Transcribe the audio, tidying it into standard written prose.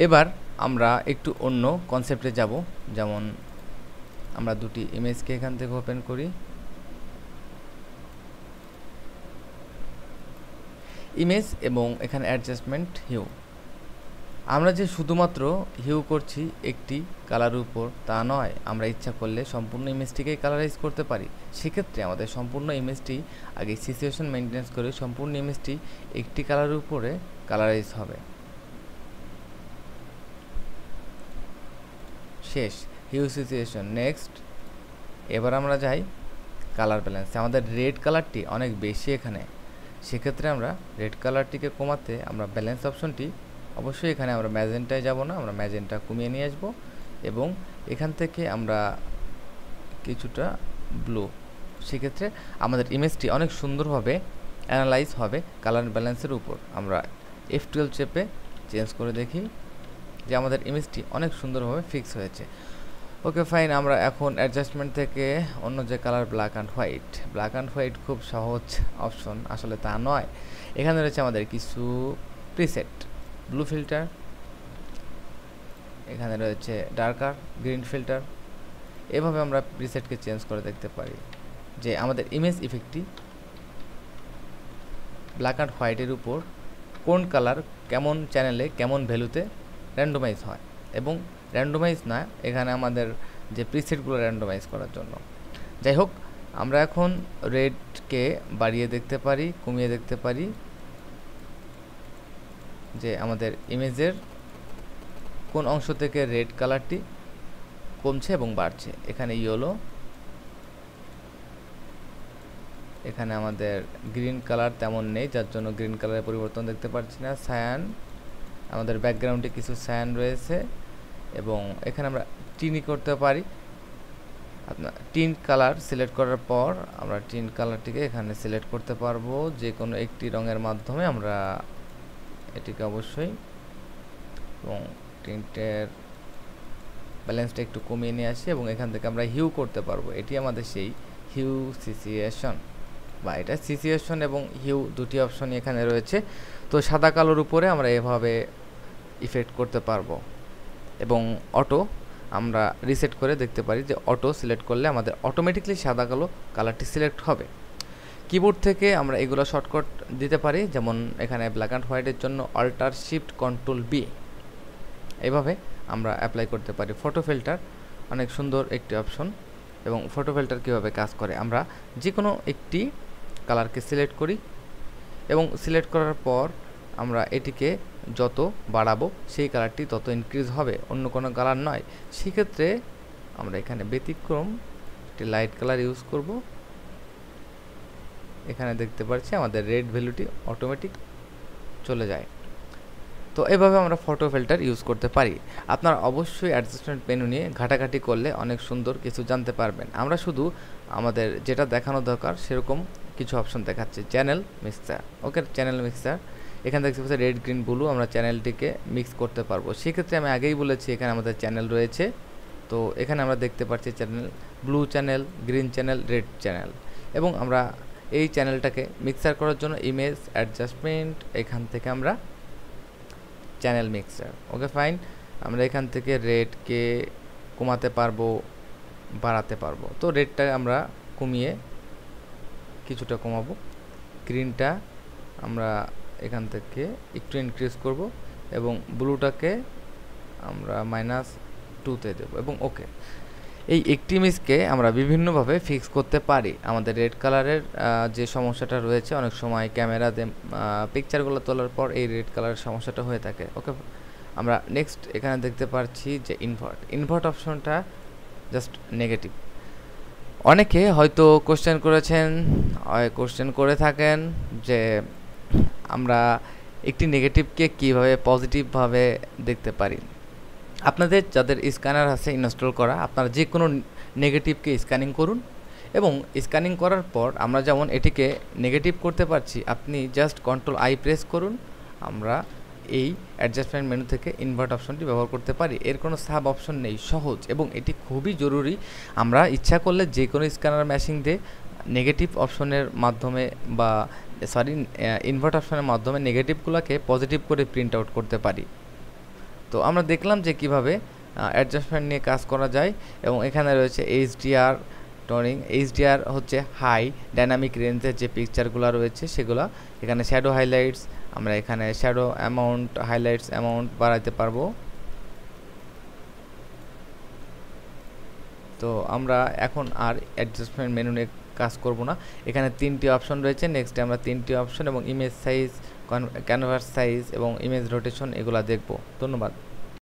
এবার আমরা একটু অন্য কনসেপ্টে যাব, যেমন আমরা দুটি ইমেজকে এখান থেকে ওপেন করি। ইমেজ এবং এখানে অ্যাডজাস্টমেন্ট হিউ। আমরা যে শুধুমাত্র হিউ করছি একটি কালার উপর তা নয়, আমরা ইচ্ছা করলে সম্পূর্ণ ইমেজটিকেই কালারাইজ করতে পারি। সেক্ষেত্রে আমাদের সম্পূর্ণ ইমেজটি আগে সিচুয়েশন মেনটেন্স করে সম্পূর্ণ ইমেজটি একটি কালারের উপরে কালারাইজ হবে। শেষ হিউ সিচুয়েশন। নেক্সট এবার আমরা যাই কালার ব্যালেন্স। আমাদের রেড কালারটি অনেক বেশি এখানে, সেক্ষেত্রে আমরা রেড কালারটিকে কমাতে আমরা ব্যালেন্স অপশনটি অবশ্যই এখানে আমরা ম্যাজেন্টায় যাব না, আমরা ম্যাজেন্টা কমিয়ে নিয়ে আসবো এবং এখান থেকে আমরা কিছুটা ব্লু। সেক্ষেত্রে আমাদের ইমেজটি অনেক সুন্দরভাবে অ্যানালাইজ হবে কালার ব্যালেন্সের উপর। আমরা F12 চেপে চেঞ্জ করে দেখি যে আমাদের ইমেজটি অনেক সুন্দরভাবে ফিক্স হয়েছে। ওকে ফাইন, আমরা এখন অ্যাডজাস্টমেন্ট থেকে অন্য যে colour black and white. Black and white খুব সহজ অপশন, আসলে তা নয়। এখানে রয়েছে আমাদের কিছু প্রিসেট, ব্লু ফিল্টার, এখানে রয়েছে ডার্কার গ্রিন ফিল্টার। এভাবে আমরা প্রিসেটকে চেঞ্জ করে দেখতে পারি যে আমাদের ইমেজ ইফেক্টটি ব্ল্যাক অ্যান্ড হোয়াইটের উপর কোন কালার কেমন চ্যানেলে কেমন ভ্যালুতে র্যান্ডমাইজ হয়, এবং র্যান্ডমাইজ না, এখানে আমাদের যে প্রিসেটগুলো র্যান্ডমাইজ করার জন্য। যাই হোক, আমরা এখন রেডকে বাড়িয়ে দেখতে পারি, কমিয়ে দেখতে পারি যে আমাদের ইমেজের কোন অংশ থেকে রেড কালারটি কমছে এবং বাড়ছে। এখানে ইয়েলো, এখানে আমাদের গ্রিন কালার তেমন নেই, যার জন্য গ্রিন কালারের পরিবর্তন দেখতে পাচ্ছি না। সায়ান, আমাদের ব্যাকগ্রাউন্ডে কিছু সায়ান রয়েছে, এবং এখানে আমরা টিনই করতে পারি। আপনার টিন কালার সিলেক্ট করার পর আমরা টিন কালারটিকে এখানে সিলেক্ট করতে পারবো যে কোনো একটি রঙের মাধ্যমে। আমরা এটিকে অবশ্যই, এবং টিন্টের ব্যালেন্সটা একটু কমিয়ে নিয়ে আসি এবং এখান থেকে আমরা হিউ করতে পারবো। এটি আমাদের সেই হিউ সিচুয়েশন, বা এটা সিচুয়েশন এবং হিউ দুটি অপশনই এখানে রয়েছে। তো সাদা কালোর উপরে আমরা এভাবে ইফেক্ট করতে পারবো, এবং অটো আমরা রিসেট করে দেখতে পারি যে অটো সিলেক্ট করলে আমাদের অটোমেটিকলি সাদা কালো কালারটি সিলেক্ট হবে। কিবোর্ড থেকে আমরা এগুলো শর্টকাট দিতে পারি, যেমন এখানে ব্ল্যাক অ্যান্ড হোয়াইটের জন্য অল্টার শিফট কন্ট্রোল বি, এইভাবে আমরা অ্যাপ্লাই করতে পারি। ফটো ফিল্টার অনেক সুন্দর একটি অপশন, এবং ফটো ফিল্টার কীভাবে কাজ করে, আমরা যে কোনো একটি কালারকে সিলেক্ট করি এবং সিলেক্ট করার পর আমরা এটিকে যত বাড়াবো সেই কালারটি তত ইনক্রিজ হবে, অন্য কোনো কালার নয়। সেক্ষেত্রে আমরা এখানে ব্যতিক্রম একটি লাইট কালার ইউজ করব। এখানে দেখতে পাচ্ছি আমাদের রেড ভ্যালুটি অটোমেটিক চলে যায়। তো এভাবে আমরা ফটো ফিল্টার ইউজ করতে পারি। আপনারা অবশ্যই অ্যাডজাস্টমেন্ট মেনু নিয়ে ঘাটাঘাটি করলে অনেক সুন্দর কিছু জানতে পারবেন। আমরা শুধু আমাদের যেটা দেখানো দরকার সেরকম কিছু অপশন দেখাচ্ছি। চ্যানেল মিক্সার, ওকে, চ্যানেল মিক্সার এখানে দেখতে পাচ্ছি রেড গ্রিন ব্লু, আমরা চ্যানেলটিকে মিক্স করতে পারবো। সেক্ষেত্রে আমি আগেই বলেছি এখানে আমাদের চ্যানেল রয়েছে, তো এখানে আমরা দেখতে পাচ্ছি channel, blue channel, green channel, red channel, এবং আমরা এই চ্যানেলটাকে মিক্সার করার জন্য ইমেজ অ্যাডজাস্টমেন্ট, এখান থেকে আমরা চ্যানেল মিক্সার, ওকে ফাইন। আমরা এখান থেকে রেডকে কমাতে পারবো, বাড়াতে পারবো। তো রেডটা আমরা কমিয়ে কিছুটা কমাবো, গ্রিনটা আমরা এখান থেকে একটু ইনক্রিজ করব, এবং ব্লুটাকে আমরা -2-তে দেবো, এবং ওকে। এই একটি ইমেজকে আমরা বিভিন্নভাবে ফিক্স করতে পারি। আমাদের রেড কালারের যে সমস্যাটা রয়েছে, অনেক সময় ক্যামেরাতে পিকচারগুলো তোলার পর এই রেড কালারের সমস্যাটা হয়ে থাকে, ওকে। আমরা নেক্সট এখানে দেখতে পাচ্ছি যে ইনভার্ট অপশনটা জাস্ট নেগেটিভ। অনেকে হয়তো কোশ্চেন করে থাকেন যে আমরা একটি নেগেটিভকে কীভাবে পজিটিভভাবে দেখতে পারি। আপনাদের যাদের স্ক্যানার আছে ইনস্টল করা, আপনারা যে কোনো নেগেটিভকে স্ক্যানিং করুন, এবং স্ক্যানিং করার পর আমরা যেমন এটিকে নেগেটিভ করতে পারছি, আপনি জাস্ট Ctrl+I প্রেস করুন, আমরা এই অ্যাডজাস্টমেন্ট মেনু থেকে ইনভার্ট অপশনটি ব্যবহার করতে পারি। এর কোনো সাব অপশন নেই, সহজ, এবং এটি খুবই জরুরি। আমরা ইচ্ছা করলে যে কোনো স্ক্যানার মেশিন দিয়ে নেগেটিভ অপশনের মাধ্যমে ইনভার্ট অপশনের মাধ্যমে নেগেটিভগুলোকে পজিটিভ করে প্রিন্ট আউট করতে পারি। তো আমরা দেখলাম যে কিভাবে অ্যাডজাস্টমেন্ট নিয়ে কাজ করা যায়, এবং এখানে রয়েছে এইচডিআর টোনিং। এইচডিআর হচ্ছে হাই ডাইনামিক রেঞ্জের যে পিকচারগুলো রয়েছে সেগুলো। এখানে শ্যাডো হাইলাইটস, আমরা এখানে শ্যাডো অ্যামাউন্ট, হাইলাইটস অ্যামাউন্ট বাড়াইতে পারবো। তো আমরা এখন আর অ্যাডজাস্টমেন্ট মেনু নিয়ে কাজ করব না। এখানে 3টি অপশন রয়েছে। নেক্সটে আমরা 3টি অপশন এবং ইমেজ সাইজ, ক্যানভাস সাইজ এবং ইমেজ রোটেশন এগুলো দেখব। ধন্যবাদ।